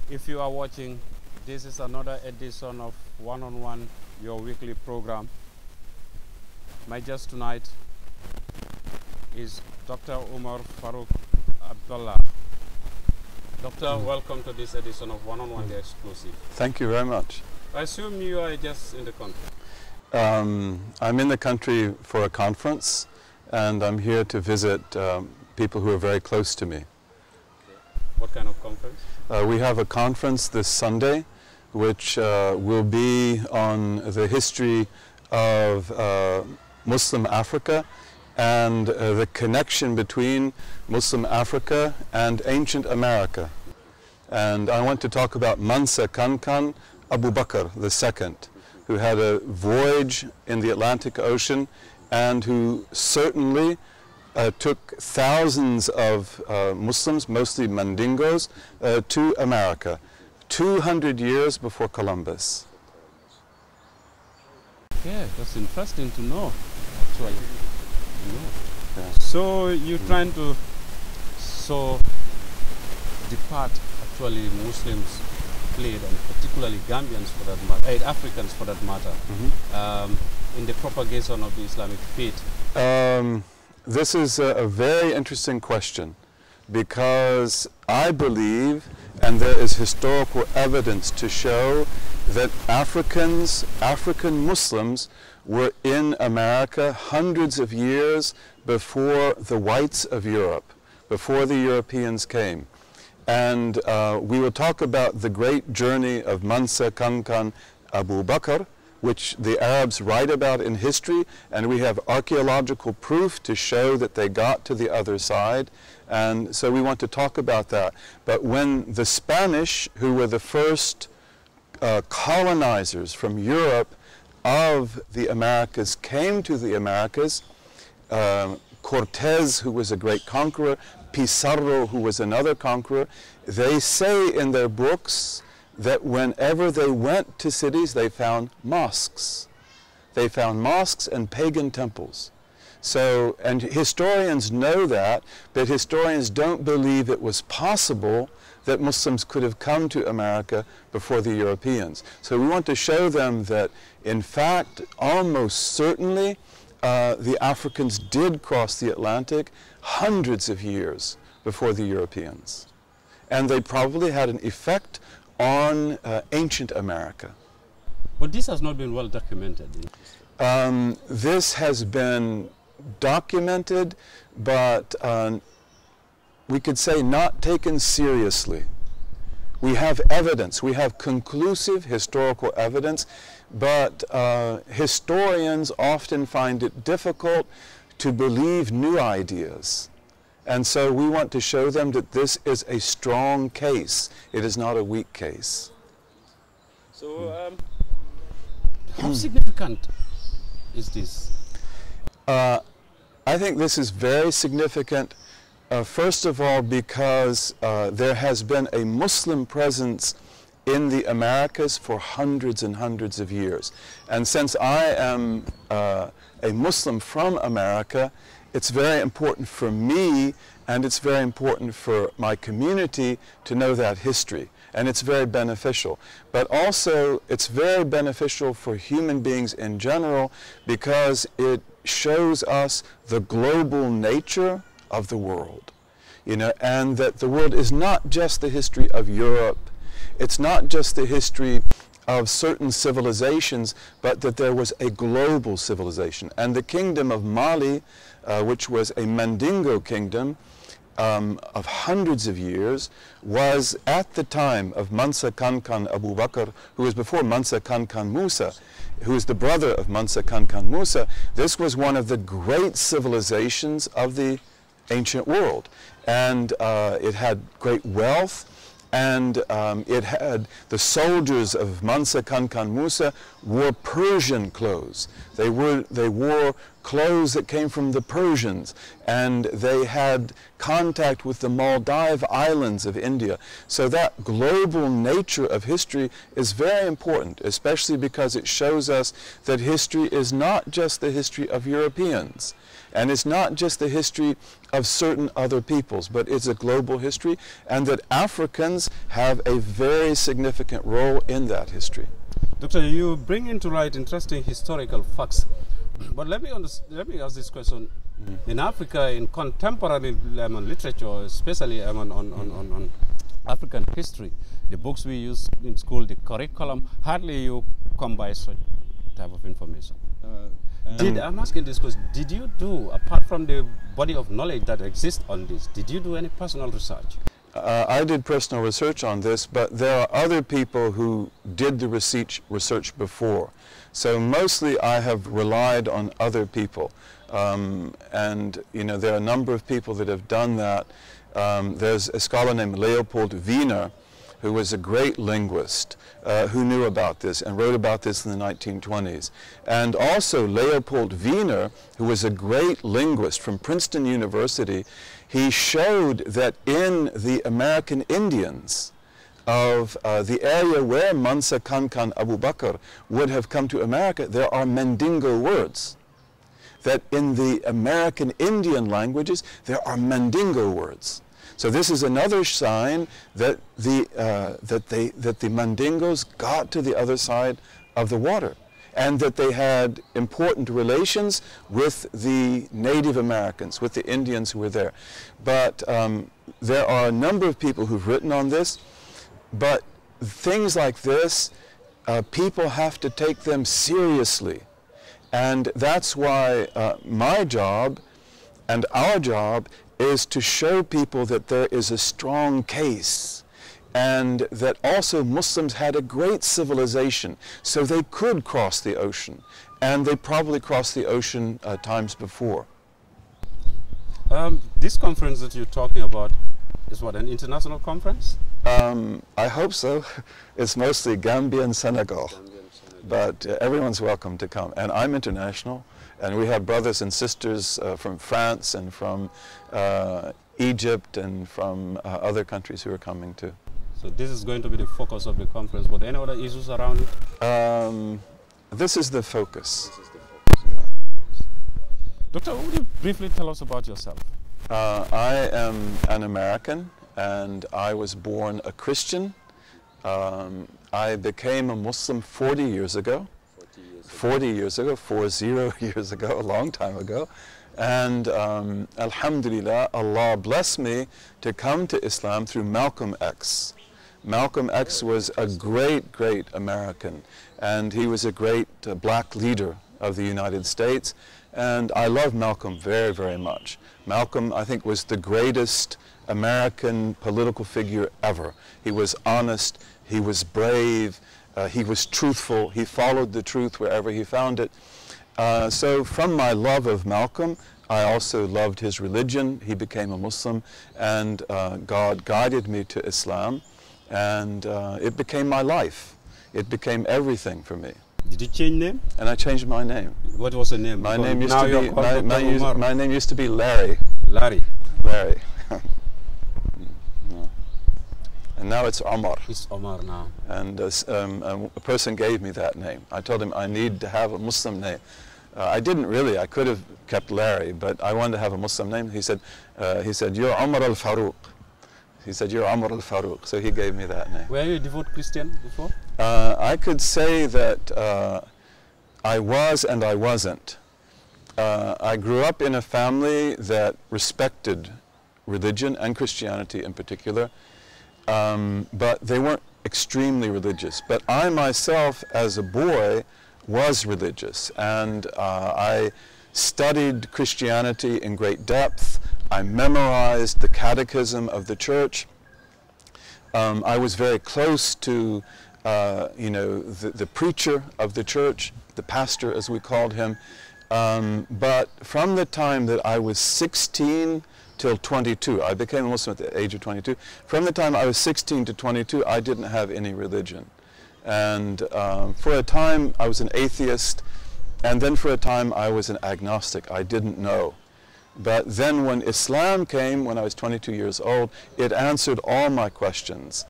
If you are watching, this is another edition of One-on-One, your weekly program. My guest tonight is Dr. Umar Abd-Allah. Doctor, welcome to this edition of One-on-One, the exclusive. Thank you very much. I assume you are just in the country. I'm in the country for a conference, and I'm here to visit people who are very close to me. Okay. What kind of conference? We have a conference this Sunday, which will be on the history of Muslim Africa and the connection between Muslim Africa and ancient America. And I want to talk about Mansa Kankan Abu Bakr II, who had a voyage in the Atlantic Ocean and who certainly took thousands of Muslims, mostly Mandingos, to America, 200 years before Columbus. Yeah, that's interesting to know, actually. Yeah. So you're trying to the part actually Muslims played, and particularly Gambians for that matter, Africans for that matter, in the propagation of the Islamic faith? This is a very interesting question, because I believe, and there is historical evidence to show, that African Muslims were in America hundreds of years before the whites of Europe, before the Europeans came. And we will talk about the great journey of Mansa Kankan Abu Bakr, which the Arabs write about in history, and we have archaeological proof to show that they got to the other side, and so we want to talk about that. But when the Spanish, who were the first colonizers from Europe of the Americas, came to the Americas, Cortez, who was a great conqueror, Pizarro, who was another conqueror, they say in their books that whenever they went to cities, they found mosques. They found mosques and pagan temples. So, and historians know that, but historians don't believe it was possible that Muslims could have come to America before the Europeans. So we want to show them that, in fact, almost certainly, the Africans did cross the Atlantic hundreds of years before the Europeans. And they probably had an effect on ancient America. But this has not been well documented. This has been documented, but we could say not taken seriously. We have evidence, we have conclusive historical evidence, but historians often find it difficult to believe new ideas. And so we want to show them that this is a strong case. It is not a weak case. So how significant is this? I think this is very significant, first of all, because there has been a Muslim presence in the Americas for hundreds and hundreds of years. And since I am a Muslim from America, it's very important for me, and it's very important for my community to know that history. And it's very beneficial. But also, it's very beneficial for human beings in general, because it shows us the global nature of the world. You know, and that the world is not just the history of Europe. It's not just the history of certain civilizations, but that there was a global civilization. And the kingdom of Mali, which was a Mandingo kingdom of hundreds of years, was at the time of Mansa Kankan Abu Bakr, who was before Mansa Kankan Musa, who is the brother of Mansa Kankan Musa. This was one of the great civilizations of the ancient world. And it had great wealth, and it had, the soldiers of Mansa Kankan Musa wore Persian clothes. They wore clothes that came from the Persians, and they had contact with the Maldive Islands of India. So that global nature of history is very important, especially because it shows us that history is not just the history of Europeans, and it's not just the history of certain other peoples, but it's a global history, and that Africans have a very significant role in that history. Doctor, you bring into light interesting historical facts, but let me ask this question. In Africa, in contemporary literature, especially on African history, the books we use in school, the curriculum, hardly you come by such type of information. I'm asking this question, did you do, apart from the body of knowledge that exists on this, did you do any personal research? I did personal research on this, but there are other people who did the research before. So mostly I have relied on other people. And you know, there are a number of people that have done that. There's a scholar named Leopold Wiener, who was a great linguist, who knew about this and wrote about this in the 1920s. And also Leopold Wiener, who was a great linguist from Princeton University, he showed that in the American Indians of the area where Mansa Kankan Abu Bakr would have come to America, there are Mandingo words. That in the American Indian languages, there are Mandingo words. So this is another sign that the Mandingos got to the other side of the water, and that they had important relations with the Native Americans, with the Indians who were there. But there are a number of people who've written on this, but things like this, people have to take them seriously. And that's why my job and our job is to show people that there is a strong case, and that also Muslims had a great civilization, so they could cross the ocean, and they probably crossed the ocean times before. This conference that you're talking about is what, an international conference? I hope so. It's mostly Gambia and Senegal, but everyone's welcome to come, and I'm international. And we have brothers and sisters from France and from Egypt and from other countries who are coming too. So this is going to be the focus of the conference, but any other issues around it? This is the focus. This is the focus. Yeah. Doctor, would you briefly tell us about yourself? I am an American, and I was born a Christian. I became a Muslim 40 years ago. 40 years ago, a long time ago. And alhamdulillah, Allah blessed me to come to Islam through Malcolm X. Malcolm X was a great, great American, and he was a great black leader of the United States. And I love Malcolm very, very much. Malcolm, I think, was the greatest American political figure ever. He was honest, he was brave, he was truthful, he followed the truth wherever he found it. So from my love of Malcolm, I also loved his religion. He became a Muslim, and God guided me to Islam, and it became my life. It became everything for me. Did you change name? And I changed my name. What was the name? My name used to be Larry. Larry. Larry. And now it's Umar. It's Umar now. And a person gave me that name. I told him I need to have a Muslim name. I didn't really. I could have kept Larry, but I wanted to have a Muslim name. He said, "You're Umar al-Faruq." He said, "You're Umar al-Faruq." So he gave me that name. Were you a devout Christian before? I could say that I was and I wasn't. I grew up in a family that respected religion and Christianity in particular. But they weren't extremely religious. But I myself, as a boy, was religious, and I studied Christianity in great depth. I memorized the catechism of the church. I was very close to, the preacher of the church, the pastor, as we called him. But from the time that I was 16 till 22. I became a Muslim at the age of 22. From the time I was 16 to 22, I didn't have any religion. And for a time, I was an atheist. And then for a time I was an agnostic. I didn't know. But then when Islam came, when I was 22 years old, it answered all my questions.